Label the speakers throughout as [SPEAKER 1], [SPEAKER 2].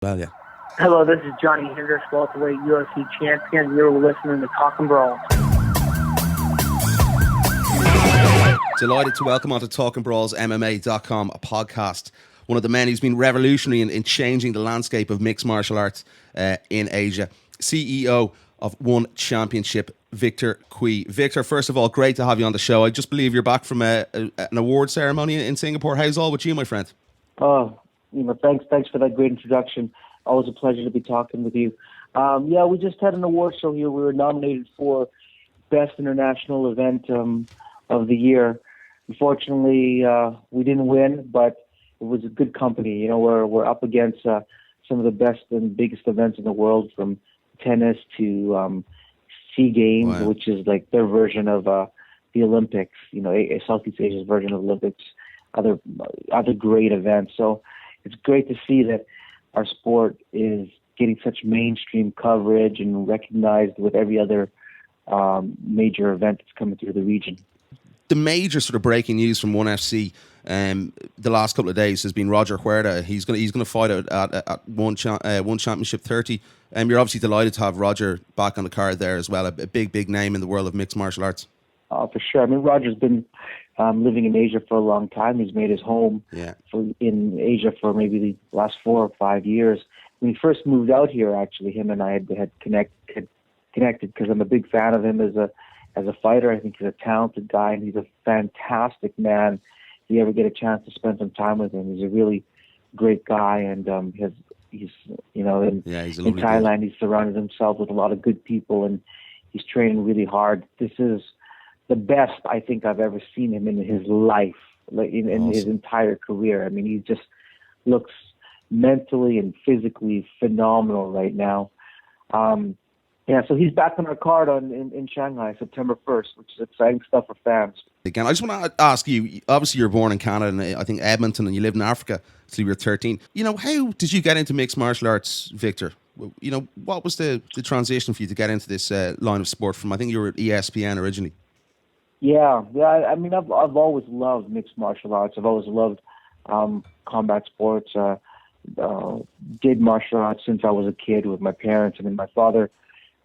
[SPEAKER 1] Well, yeah.
[SPEAKER 2] Hello, this is Johnny Hendricks, welterweight UFC champion. You're listening to Talkingbrawls.
[SPEAKER 1] Delighted to welcome onto Talkingbrawls MMA.com, a podcast. One of the men who's been revolutionary in changing the landscape of mixed martial arts in Asia. CEO of One Championship, Victor Cui. Victor, first of all, great to have you on the show. I just believe you're back from an award ceremony in Singapore. How's all with you, my friend?
[SPEAKER 3] Thanks for that great introduction. Always a pleasure to be talking with you. We just had an award show here. We were nominated for Best International Event of the Year. Unfortunately, we didn't win, but it was a good company. You know, we're up against some of the best and biggest events in the world, from tennis to SEA Games, wow, which is like their version of the Olympics. You know, Southeast Asia's version of Olympics. Other great events. So it's great to see that our sport is getting such mainstream coverage and recognized with every other major event that's coming through the region.
[SPEAKER 1] The major sort of breaking news from ONE FC the last couple of days has been Roger Huerta. He's going to fight at One Championship 30. You're obviously delighted to have Roger back on the card there as well. A big name in the world of mixed martial arts.
[SPEAKER 3] For sure. I mean, Roger's been living in Asia for a long time. He's made his home in Asia for maybe the last 4 or 5 years. When he first moved out here, actually, him and I had connected because I'm a big fan of him as a fighter. I think he's a talented guy, and he's a fantastic man. If you ever get a chance to spend some time with him, he's a really great guy, and he's in Thailand, he's surrounded himself with a lot of good people, and he's training really hard. This is the best I think I've ever seen him in his life, like in his entire career. I mean, he just looks mentally and physically phenomenal right now. So he's back on our card in Shanghai, September 1st, which is exciting stuff for fans.
[SPEAKER 1] Again, I just want to ask you, obviously you're born in Canada, and I think Edmonton, and you lived in Africa until you were 13. You know, how did you get into mixed martial arts, Victor? You know, what was the transition for you to get into this line of sport from, I think you were at ESPN originally?
[SPEAKER 3] Yeah. I mean, I've always loved mixed martial arts. I've always loved combat sports. Did martial arts since I was a kid with my parents. I mean, my father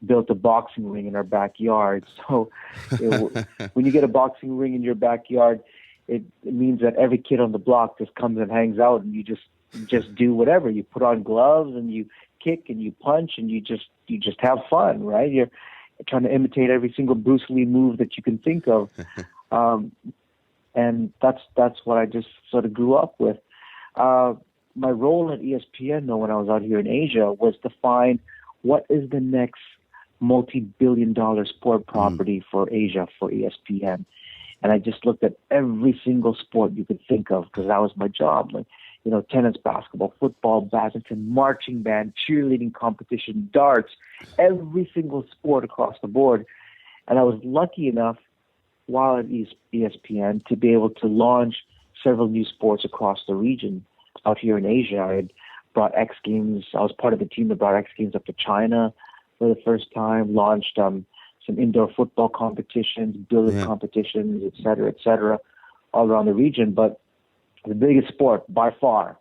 [SPEAKER 3] built a boxing ring in our backyard. So when you get a boxing ring in your backyard, it means that every kid on the block just comes and hangs out, and you just do whatever. You put on gloves and you kick and you punch and you just have fun, right? You're trying to imitate every single Bruce Lee move that you can think of. And that's what I just sort of grew up with. My role at ESPN, though, when I was out here in Asia, was to find what is the next multi-billion-dollar sport property for Asia, for ESPN. And I just looked at every single sport you could think of, because that was my job. Like, you know, tennis, basketball, football, badminton, marching band, cheerleading competition, darts, every single sport across the board. And I was lucky enough while at ESPN to be able to launch several new sports across the region. Out here in Asia, I had brought X Games. I was part of the team that brought X Games up to China for the first time, launched some indoor football competitions, billiard competitions, et cetera, all around the region. But the biggest sport by far,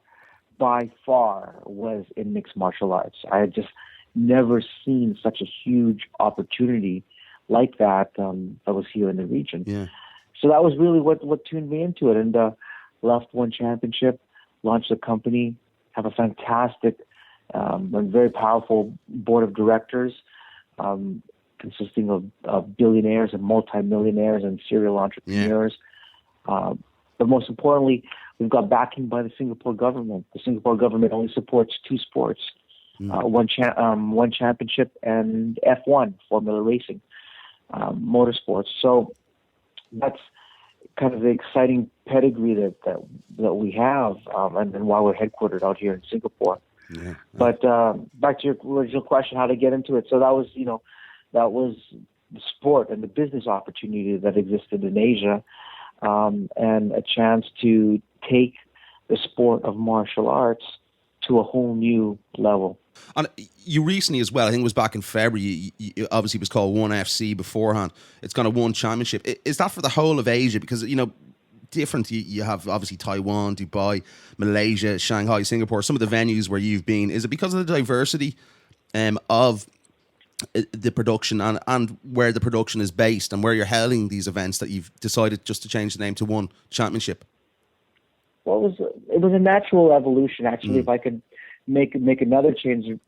[SPEAKER 3] was in mixed martial arts. I had just never seen such a huge opportunity like that that was here in the region. Yeah. So that was really what tuned me into it, and left One Championship, launched a company, have a fantastic and very powerful board of directors consisting of billionaires and multimillionaires and serial entrepreneurs. Yeah. But most importantly, we've got backing by the Singapore government. The Singapore government only supports 2 sports, One Championship and F1, Formula Racing, motorsports. So that's kind of the exciting pedigree that we have, and why we're headquartered out here in Singapore. Yeah. But back to your original question, how to get into it. So that was the sport and the business opportunity that existed in Asia, and a chance to take the sport of martial arts to a whole new level.
[SPEAKER 1] And you recently as well, I think it was back in February, you obviously it was called ONE FC beforehand. It's gone to One Championship. Is that for the whole of Asia? Because, you know, different? You have obviously Taiwan, Dubai, Malaysia, Shanghai, Singapore, some of the venues where you've been. Is it because of the diversity of the production and where the production is based and where you're holding these events that you've decided just to change the name to one championship?
[SPEAKER 3] Well, it was a natural evolution, actually. If I could make another change,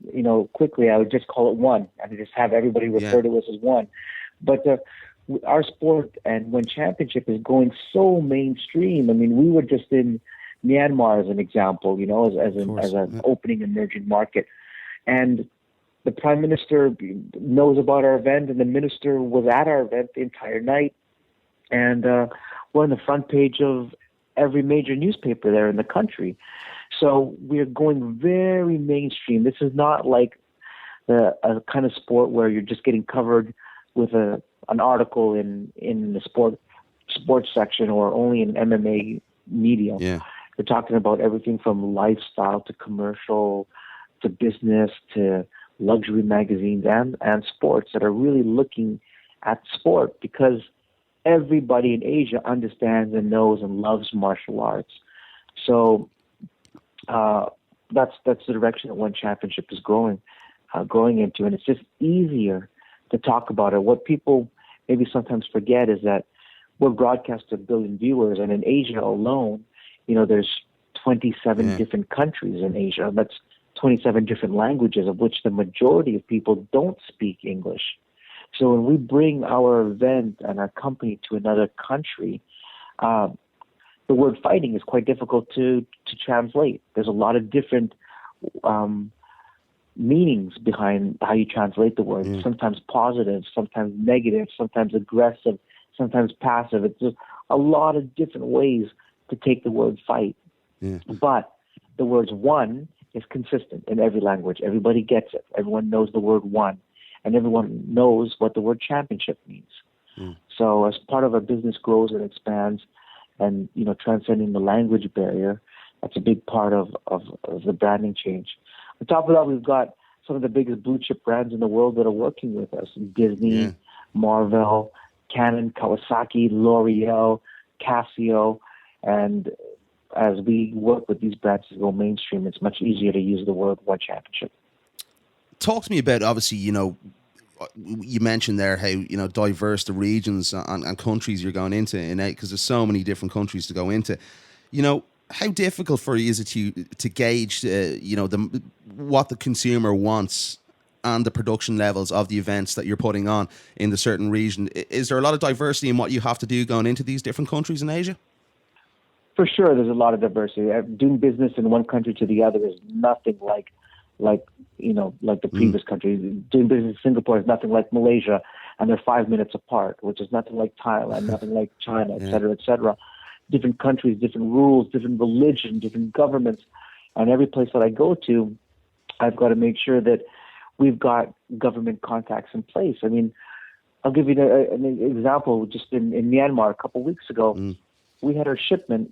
[SPEAKER 3] quickly, I would just call it one. I would just have everybody refer to us as one. But our sport and One Championship is going so mainstream. I mean, we were just in Myanmar as an example, as an opening emerging market, and the Prime Minister knows about our event, and the Minister was at our event the entire night, and we're on the front page of every major newspaper there in the country. So we're going very mainstream. This is not like a kind of sport where you're just getting covered with an article in the sports section or only in MMA media.
[SPEAKER 1] Yeah.
[SPEAKER 3] We're talking about everything from lifestyle to commercial to business to luxury magazines and sports that are really looking at sport, because everybody in Asia understands and knows and loves martial arts. So that's the direction that One Championship is growing into, and it's just easier to talk about it. What people maybe sometimes forget is that we're broadcast to 1 billion viewers, and in Asia alone, there's 27 different countries in Asia. That's 27 different languages, of which the majority of people don't speak English. So when we bring our event and our company to another country, the word fighting is quite difficult to translate. There's a lot of different meanings behind how you translate the word. Sometimes positive, sometimes negative, sometimes aggressive, sometimes passive. It's just a lot of different ways to take the word fight. But the words one is consistent in every language. Everybody gets it. Everyone knows the word one, and everyone knows what the word championship means. So as part of our business grows and expands, and transcending the language barrier, that's a big part of the branding change. On top of that, we've got some of the biggest blue chip brands in the world that are working with us: Disney, Marvel, Canon, Kawasaki, L'Oreal, Casio, and as we work with these brands to go mainstream, it's much easier to use the word One Championship.
[SPEAKER 1] Talk to me about, obviously, you mentioned there how, diverse the regions and countries you're going into, because there's so many different countries to go into. How difficult for you is it to gauge, what the consumer wants and the production levels of the events that you're putting on in the certain region? Is there a lot of diversity in what you have to do going into these different countries in Asia?
[SPEAKER 3] For sure, there's a lot of diversity. Doing business in one country to the other is nothing like the previous country. Doing business in Singapore is nothing like Malaysia, and they're 5 minutes apart, which is nothing like Thailand, nothing like China, et cetera, et cetera. Different countries, different rules, different religion, different governments. And every place that I go to, I've got to make sure that we've got government contacts in place. I mean, I'll give you an example. Just in Myanmar a couple of weeks ago, we had our shipment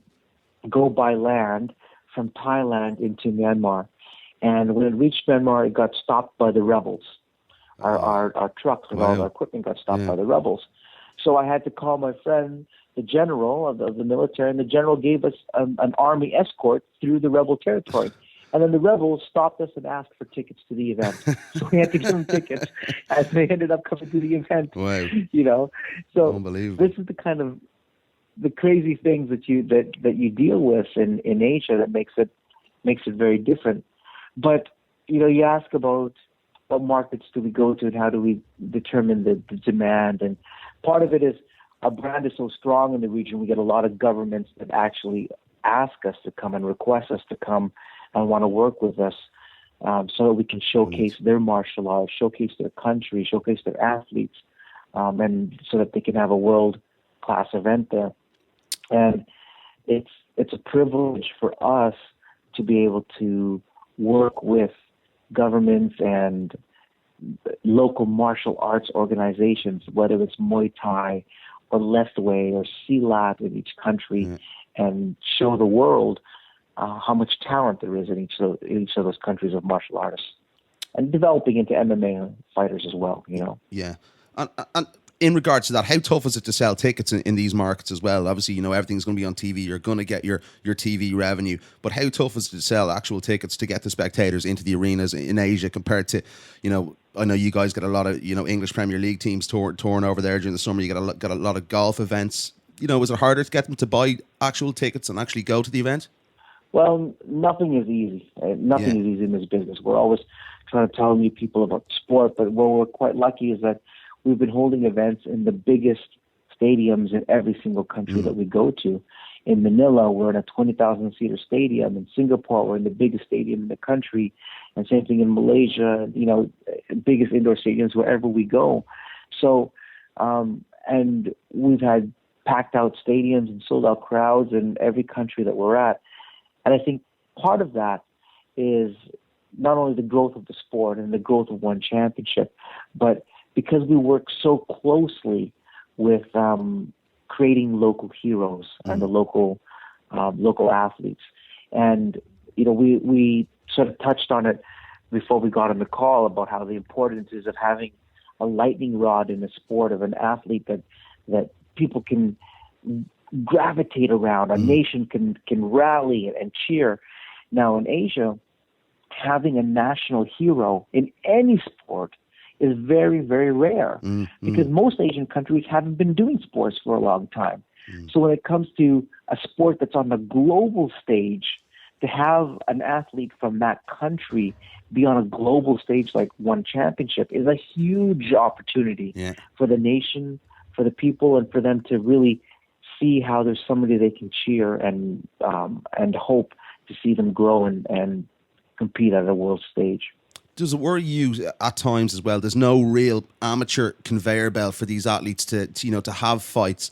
[SPEAKER 3] go by land from Thailand into Myanmar. And when it reached Myanmar, it got stopped by the rebels. Our trucks with all our equipment got stopped by the rebels. So I had to call my friend, the general of the military, and the general gave us an army escort through the rebel territory. And then the rebels stopped us and asked for tickets to the event. So we had to give them tickets, and they ended up coming to the event.
[SPEAKER 1] Wow.
[SPEAKER 3] So
[SPEAKER 1] unbelievable.
[SPEAKER 3] This is the kind of the crazy things that you deal with in Asia that makes it very different. But you ask about what markets do we go to and how do we determine the demand, and part of it is our brand is so strong in the region. We get a lot of governments that actually ask us to come and request us to come and want to work with us, so that we can showcase their martial arts, showcase their country, showcase their athletes, and so that they can have a world-class event there. And it's a privilege for us to be able to work with governments and local martial arts organizations, whether it's Muay Thai or Lethwei or Silat in each country, and show the world how much talent there is in each of those countries of martial artists, and developing into MMA fighters as well.
[SPEAKER 1] Yeah, and in regards to that, how tough is it to sell tickets in these markets as well? Obviously, everything's going to be on TV. You're going to get your TV revenue. But how tough is it to sell actual tickets to get the spectators into the arenas in Asia compared to, I know you guys get a lot of, English Premier League teams touring over there during the summer. You got a lot of golf events. Is it harder to get them to buy actual tickets and actually go to the event?
[SPEAKER 3] Well, nothing is easy. Nothing is easy in this business. We're always trying to tell new people about sport, but what we're quite lucky is that we've been holding events in the biggest stadiums in every single country that we go to. In Manila, we're in a 20,000-seater stadium. In Singapore, we're in the biggest stadium in the country. And same thing in Malaysia, biggest indoor stadiums wherever we go. So, and we've had packed out stadiums and sold out crowds in every country that we're at. And I think part of that is not only the growth of the sport and the growth of one championship, but because we work so closely with creating local heroes and the local athletes. And, we sort of touched on it before we got on the call about how the importance is of having a lightning rod in the sport of an athlete that people can gravitate around, a nation can rally and cheer. Now in Asia, having a national hero in any sport is very, very rare because most Asian countries haven't been doing sports for a long time. So when it comes to a sport that's on the global stage, to have an athlete from that country be on a global stage like one championship is a huge opportunity for the nation, for the people, and for them to really see how there's somebody they can cheer and hope to see them grow and compete at a world stage.
[SPEAKER 1] Does it worry you at times as well? There's no real amateur conveyor belt for these athletes to have fights,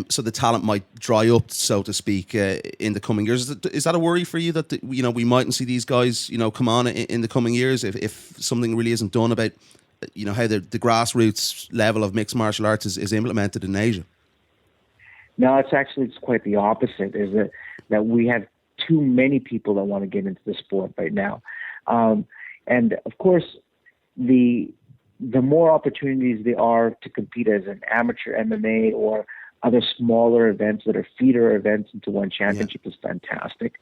[SPEAKER 1] so the talent might dry up, so to speak, in the coming years. Is that a worry for you that we mightn't see these guys come on in the coming years if something really isn't done about how the grassroots level of mixed martial arts is implemented in Asia?
[SPEAKER 3] No, it's quite the opposite. Is that we have too many people that want to get into the sport right now. And of course, the more opportunities there are to compete as an amateur MMA or other smaller events that are feeder events into one championship is fantastic.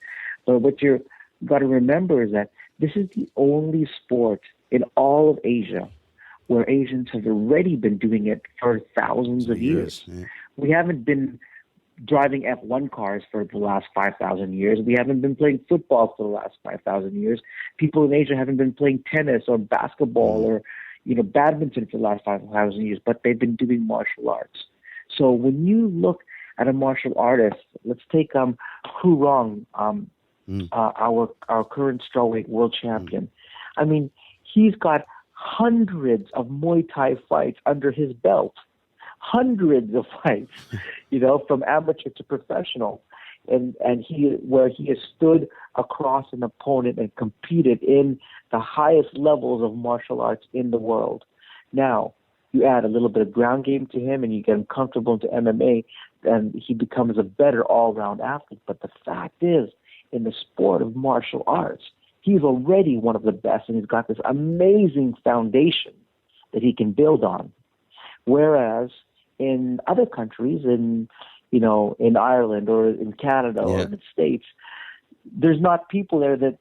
[SPEAKER 3] But what you've got to remember is that this is the only sport in all of Asia where Asians have already been doing it for thousands of years. Yeah. We haven't been driving F1 cars for the last 5,000 years. We haven't been playing football for the last 5,000 years. People in Asia haven't been playing tennis or basketball or badminton for the last 5,000 years, but they've been doing martial arts. So when you look at a martial artist, let's take Hu Rong, our current strawweight world champion. I mean, he's got hundreds of Muay Thai fights under his belt. Hundreds of fights, from amateur to professional, and where he has stood across an opponent and competed in the highest levels of martial arts in the world. Now, you add a little bit of ground game to him, and you get him comfortable into MMA, and he becomes a better all-round athlete. But the fact is, in the sport of martial arts, he's already one of the best, and he's got this amazing foundation that he can build on. Whereas in other countries, in Ireland or in Canada or in the States, there's not people there that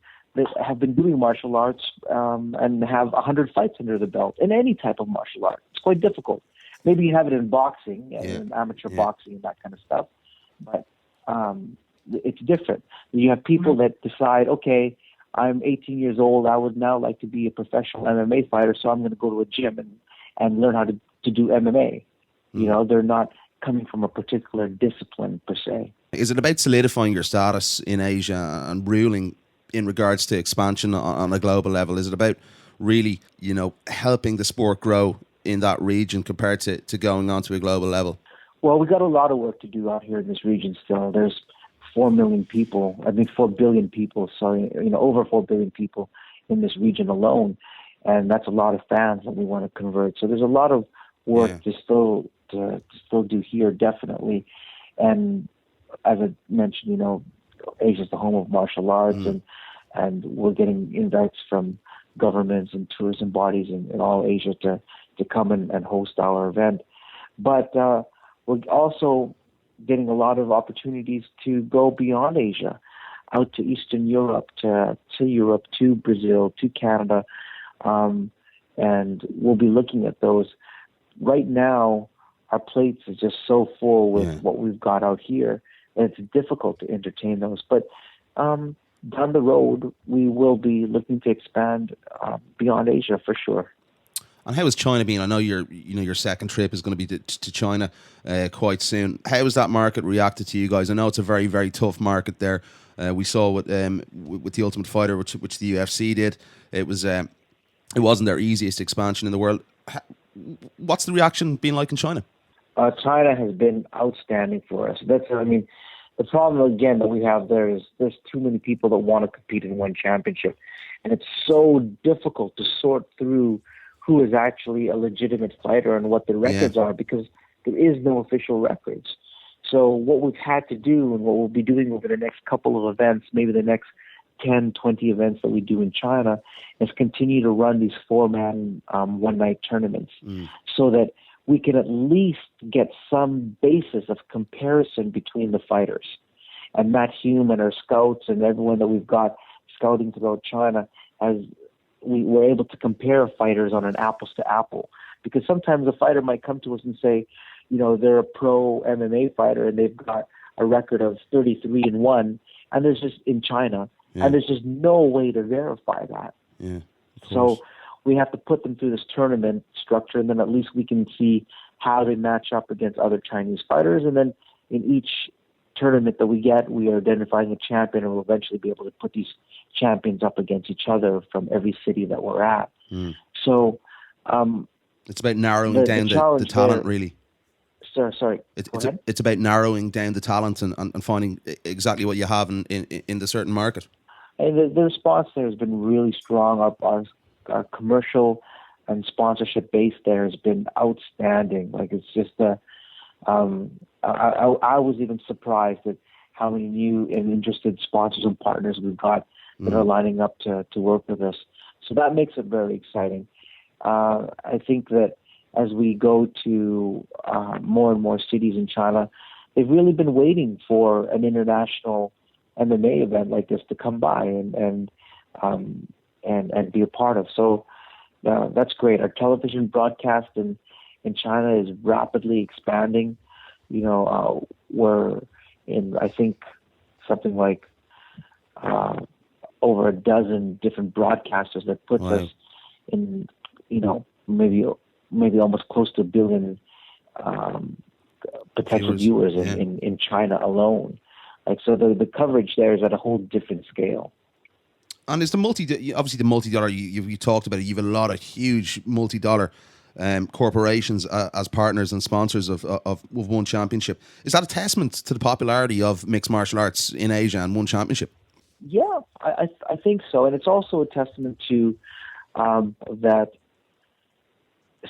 [SPEAKER 3] have been doing martial arts and have 100 fights under the belt in any type of martial art. It's quite difficult. Maybe you have it in boxing, in amateur boxing and that kind of stuff, but it's different. You have people that decide, okay, I'm 18 years old, I would now like to be a professional MMA fighter, so I'm going to go to a gym and learn how to do MMA. They're not coming from a particular discipline per se.
[SPEAKER 1] Is it about solidifying your status in Asia and ruling in regards to expansion on a global level? Is it about really, helping the sport grow in that region compared to going on to a global level?
[SPEAKER 3] Well, we got a lot of work to do out here in this region still. There's 4 billion people, over 4 billion people in this region alone. And that's a lot of fans that we want to convert. So there's a lot of work to still do here, definitely. And as I mentioned, Asia's the home of martial arts, and we're getting invites from governments and tourism bodies in all Asia to come and host our event. But we're also getting a lot of opportunities to go beyond Asia, out to Eastern Europe, to Europe, to Brazil, to Canada, and we'll be looking at those. Right now, our plates is just so full with what we've got out here, and it's difficult to entertain those. But down the road, we will be looking to expand beyond Asia for sure.
[SPEAKER 1] And how has China been? I know your second trip is going to be to China quite soon. How has that market reacted to you guys? I know it's a very, very tough market there. We saw with the Ultimate Fighter, which the UFC did. It wasn't their easiest expansion in the world. What's the reaction been like in China?
[SPEAKER 3] China has been outstanding for us. The problem again that we have there is there's too many people that want to compete in one championship, and it's so difficult to sort through who is actually a legitimate fighter and what the records are, because there is no official records. So what we've had to do, and what we'll be doing over the next couple of events, maybe the next 10, 20 events that we do in China, is continue to run these 4-man one-night tournaments so that we can at least get some basis of comparison between the fighters. And Matt Hume and our scouts and everyone that we've got scouting throughout China we were able to compare fighters on an apples to apple, because sometimes a fighter might come to us and say, they're a pro MMA fighter and they've got a record of 33-1, and there's just in China, and there's just no way to verify that.
[SPEAKER 1] Yeah,
[SPEAKER 3] so we have to put them through this tournament structure, and then at least we can see how they match up against other Chinese fighters, and then in each tournament that we get, we are identifying a champion, and we'll eventually be able to put these champions up against each other from every city that we're at. So
[SPEAKER 1] it's about narrowing down the talent, really.
[SPEAKER 3] Sorry.
[SPEAKER 1] It's about narrowing down the talent and finding exactly what you have in the certain market.
[SPEAKER 3] And the response there has been really strong. Our commercial and sponsorship base there has been outstanding. Like, it's just I was even surprised at how many new and interested sponsors and partners we've got that are lining up to work with us. So that makes it very exciting. I think that as we go to more and more cities in China, they've really been waiting for an international MMA event like this to come by and be a part of. So that's great. Our television broadcast in China is rapidly expanding. We're in, I think, something like over a dozen different broadcasters that puts us in, maybe almost close to 1 billion potential viewers in China alone. Like, so the coverage there is at a whole different scale.
[SPEAKER 1] And is obviously the multi-dollar, you talked about it, you have a lot of huge multi-dollar corporations as partners and sponsors of one championship. Is that a testament to the popularity of mixed martial arts in Asia and one championship?
[SPEAKER 3] Yeah, I think so. And it's also a testament to that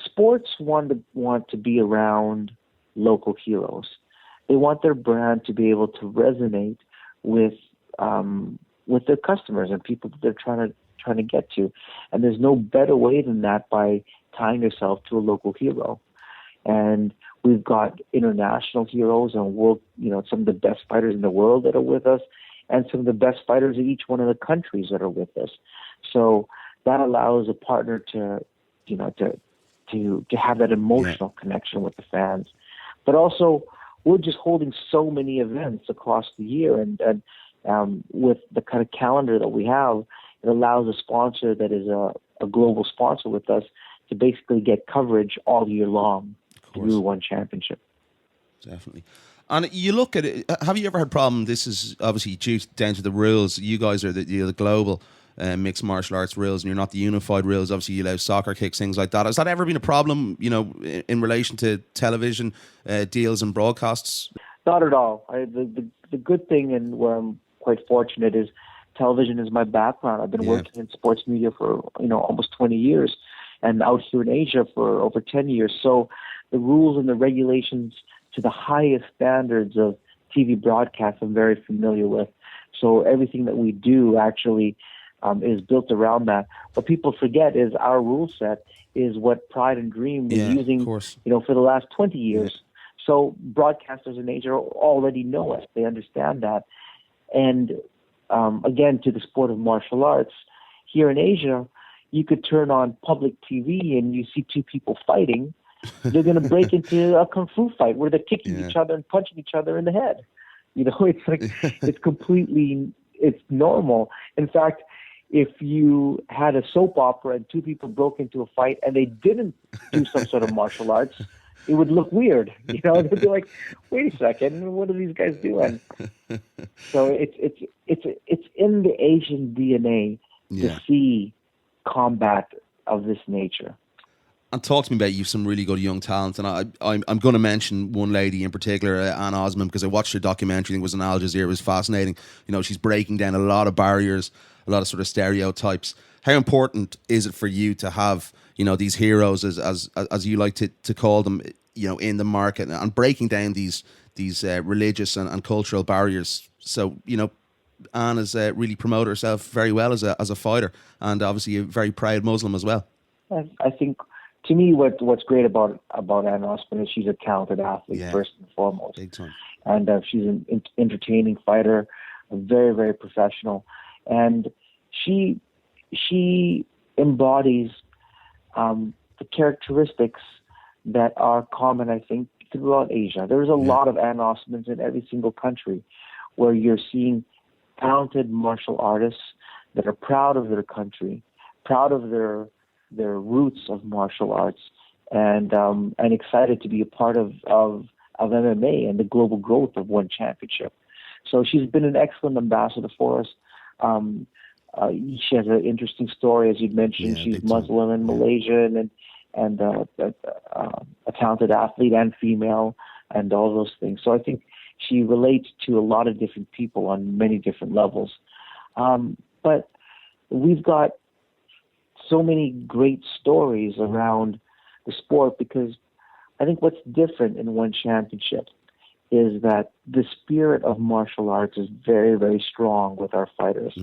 [SPEAKER 3] sports want to be around local heroes. They want their brand to be able to resonate with their customers and people that they're trying to get to. And there's no better way than that by tying yourself to a local hero. And we've got international heroes and some of the best fighters in the world that are with us, and some of the best fighters in each one of the countries that are with us. So that allows a partner to have that emotional connection with the fans. But also, we're just holding so many events across the year, and with the kind of calendar that we have, it allows a sponsor that is a global sponsor with us to basically get coverage all year long through one championship.
[SPEAKER 1] Definitely. And you look at it, have you ever had a problem? This is obviously due down to the rules. You guys are the global mixed martial arts rules, and you're not the unified rules. Obviously, you allow soccer kicks, things like that. Has that ever been a problem, in relation to television deals and broadcasts?
[SPEAKER 3] Not at all. The good thing, and where I'm quite fortunate, is television is my background. I've been working in sports media for almost 20 years, and out here in Asia for over 10 years. So the rules and the regulations to the highest standards of TV broadcast I'm very familiar with. So everything that we do actually is built around that. What people forget is our rule set is what Pride and Dream is using, for the last 20 years. So broadcasters in Asia already know it. They understand that. And again, to the sport of martial arts, here in Asia, you could turn on public TV and you see two people fighting. They're going to break into a kung fu fight where they're kicking each other and punching each other in the head. It's like it's normal. In fact, if you had a soap opera and two people broke into a fight and they didn't do some sort of martial arts, it would look weird. They'd be like, "Wait a second, what are these guys doing?" So it's in the Asian DNA to see combat of this nature.
[SPEAKER 1] And talk to me about you, some really good young talent. And I'm going to mention one lady in particular, Anne Osman, because I watched her documentary. I think it was on Al Jazeera. It was fascinating. She's breaking down a lot of barriers, a lot of sort of stereotypes. How important is it for you to have, these heroes, as you like to call them, in the market, and breaking down these religious and cultural barriers? So, Anne has really promoted herself very well as a fighter, and obviously a very proud Muslim as well.
[SPEAKER 3] I think, to me, what's great about Anne Osman is she's a talented athlete, first and foremost. Big time. And she's an entertaining fighter, very, very professional. And she embodies the characteristics that are common, I think, throughout Asia. There's a lot of Anne Osmans in every single country where you're seeing talented martial artists that are proud of their country, proud of their roots of martial arts, and excited to be a part of MMA and the global growth of One Championship. So she's been an excellent ambassador for us. She has an interesting story, as you'd mentioned. She's Muslim in Malaysia and a talented athlete and female and all those things. So I think she relates to a lot of different people on many different levels. But we've got so many great stories around the sport, because I think what's different in One Championship is that the spirit of martial arts is very, very strong with our fighters.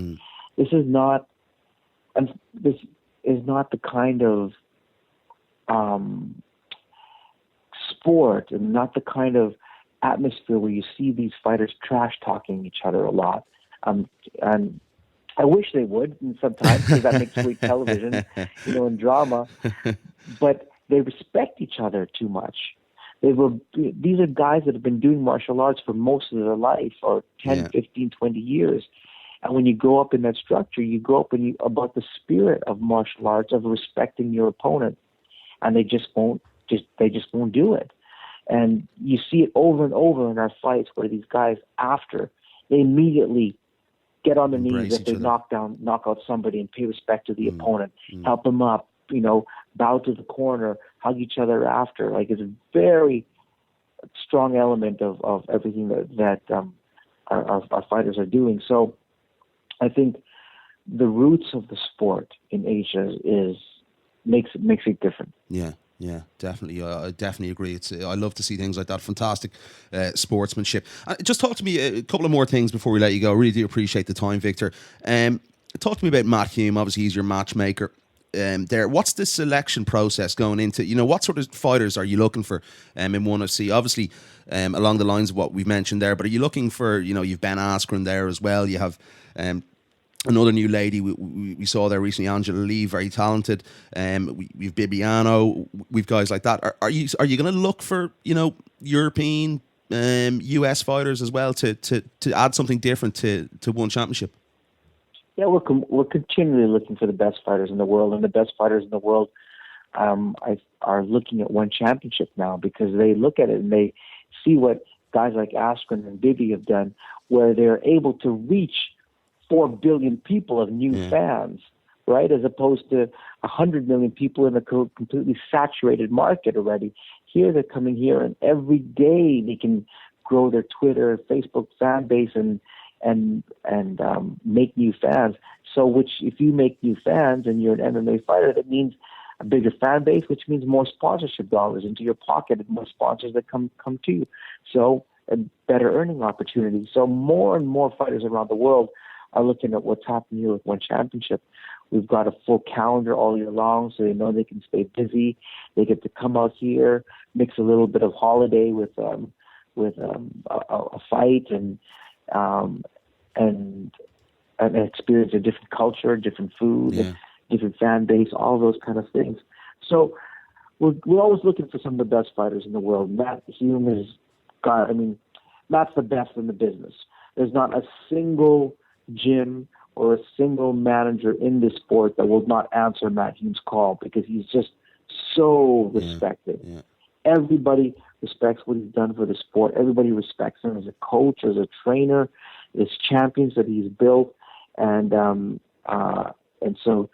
[SPEAKER 3] This is not the kind of sport and not the kind of atmosphere where you see these fighters trash talking each other a lot. And I wish they would sometimes, because that makes great television, and drama. But they respect each other too much. These are guys that have been doing martial arts for most of their life, or 10, 15, 20 years. And when you grow up in that structure, you grow up about the spirit of martial arts, of respecting your opponent. And they just won't do it. And you see it over and over in our fights, where these guys, after, they immediately get on their knees if they knock out somebody, and pay respect to the opponent, help them up, bow to the corner, hug each other after. Like, it's a very strong element of everything that our fighters are doing. So I think the roots of the sport in Asia makes it different.
[SPEAKER 1] Yeah, definitely. I definitely agree. I love to see things like that. Fantastic sportsmanship. Just talk to me a couple of more things before we let you go. I really do appreciate the time, Victor. Talk to me about Matt Hume. Obviously, he's your matchmaker. What's the selection process going into? What sort of fighters are you looking for in one FC? Obviously, along the lines of what we've mentioned there. But are you looking for? You've Ben Askren there as well. You have another new lady we saw there recently, Angela Lee, very talented. We've Bibiano. We've guys like that. Are you going to look for European, US fighters as well to add something different to One Championship?
[SPEAKER 3] Yeah, we're continually looking for the best fighters in the world, and the best fighters in the world are looking at One Championship now, because they look at it and they see what guys like Askren and Bibi have done, where they're able to reach 4 billion people of new fans, right? As opposed to 100 million people in a completely saturated market already. Here they're coming here, and every day they can grow their Twitter, Facebook fan base and make new fans. So if you make new fans and you're an MMA fighter, that means a bigger fan base, which means more sponsorship dollars into your pocket and more sponsors that come to you. So a better earning opportunity. So more and more fighters around the world are looking at what's happening here with One Championship. We've got a full calendar all year long, so they know they can stay busy. They get to come out here, mix a little bit of holiday with a fight and experience a different culture, different food, and different fan base, all those kind of things. So we're always looking for some of the best fighters in the world. Matt Hume Matt's the best in the business. There's not a single gym or a single manager in this sport that will not answer Matt Hume's call, because he's just so respected. Yeah. Everybody respects what he's done for the sport. Everybody respects him as a coach, as a trainer, as champions that he's built, and so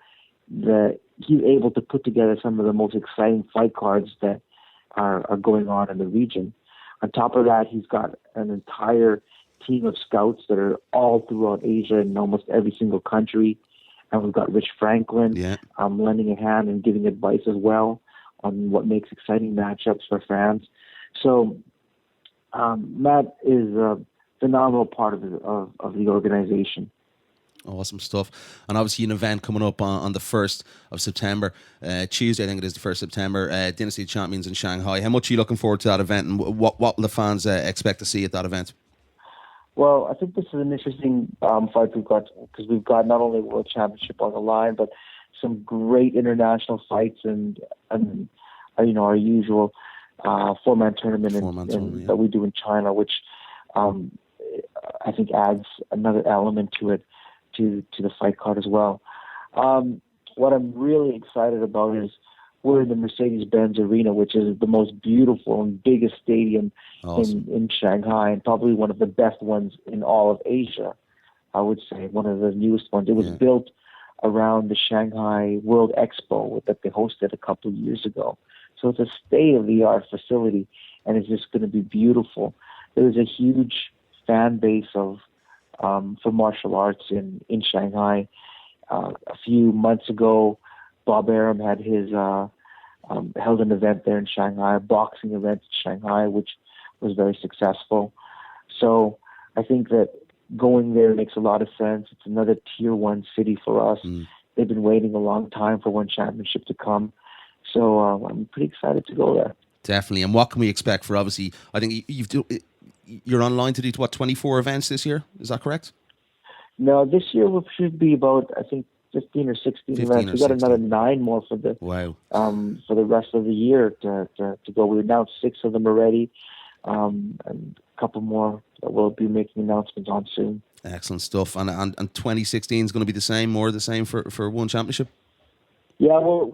[SPEAKER 3] he's able to put together some of the most exciting fight cards that are going on in the region. On top of that, he's got an entire team of scouts that are all throughout Asia in almost every single country. And we've got Rich Franklin lending a hand and giving advice as well on what makes exciting matchups for fans. So Matt is a phenomenal part of the organization.
[SPEAKER 1] Awesome stuff. And obviously an event coming up on the 1st of September, Tuesday, I think it is the 1st of September, Dynasty Champions in Shanghai. How much are you looking forward to that event, and what will the fans expect to see at that event?
[SPEAKER 3] Well, I think this is an interesting fight we've got, because we've got not only World Championship on the line, but some great international fights and our usual four-man tournament that we do in China, which I think adds another element to it, to the fight card as well. What I'm really excited about is we're in the Mercedes-Benz Arena, which is the most beautiful and biggest stadium in Shanghai, and probably one of the best ones in all of Asia, I would say, one of the newest ones. It was built around the Shanghai World Expo that they hosted a couple of years ago. So it's a state-of-the-art facility, and it's just going to be beautiful. There's a huge fan base for martial arts in Shanghai. A few months ago, Bob Arum had his held an event there in Shanghai, a boxing event in Shanghai, which was very successful. So I think that going there makes a lot of sense. It's another tier 1 city for us. They've been waiting a long time for One Championship to come. So I'm pretty excited to go there.
[SPEAKER 1] Definitely. And what can we expect for, obviously, I think you're online to do, 24 events this year? Is that correct?
[SPEAKER 3] No, this year we should be about, I think, 15 or 16 events. We got another 9 more for the for the rest of the year to go. We announced 6 of them already, and a couple more that we'll be making announcements on soon.
[SPEAKER 1] Excellent stuff. And 2016 is going to be the same for One Championship? Yeah,
[SPEAKER 3] well,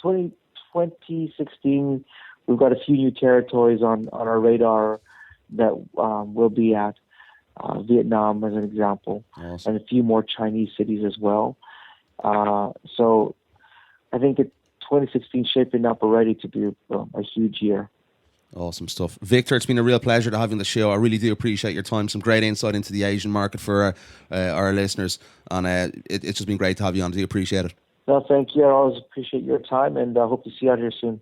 [SPEAKER 3] 2016, we've got a few new territories on our radar that we'll be at. Vietnam, as an example, and a few more Chinese cities as well. So I think 2016 shaping up already to be a huge year.
[SPEAKER 1] Awesome stuff. Victor, it's been a real pleasure to have you on the show. I really do appreciate your time. Some great insight into the Asian market for our listeners. And it's just been great to have you on. I do appreciate it.
[SPEAKER 3] No, thank you. I always appreciate your time, and I hope to see you out here soon.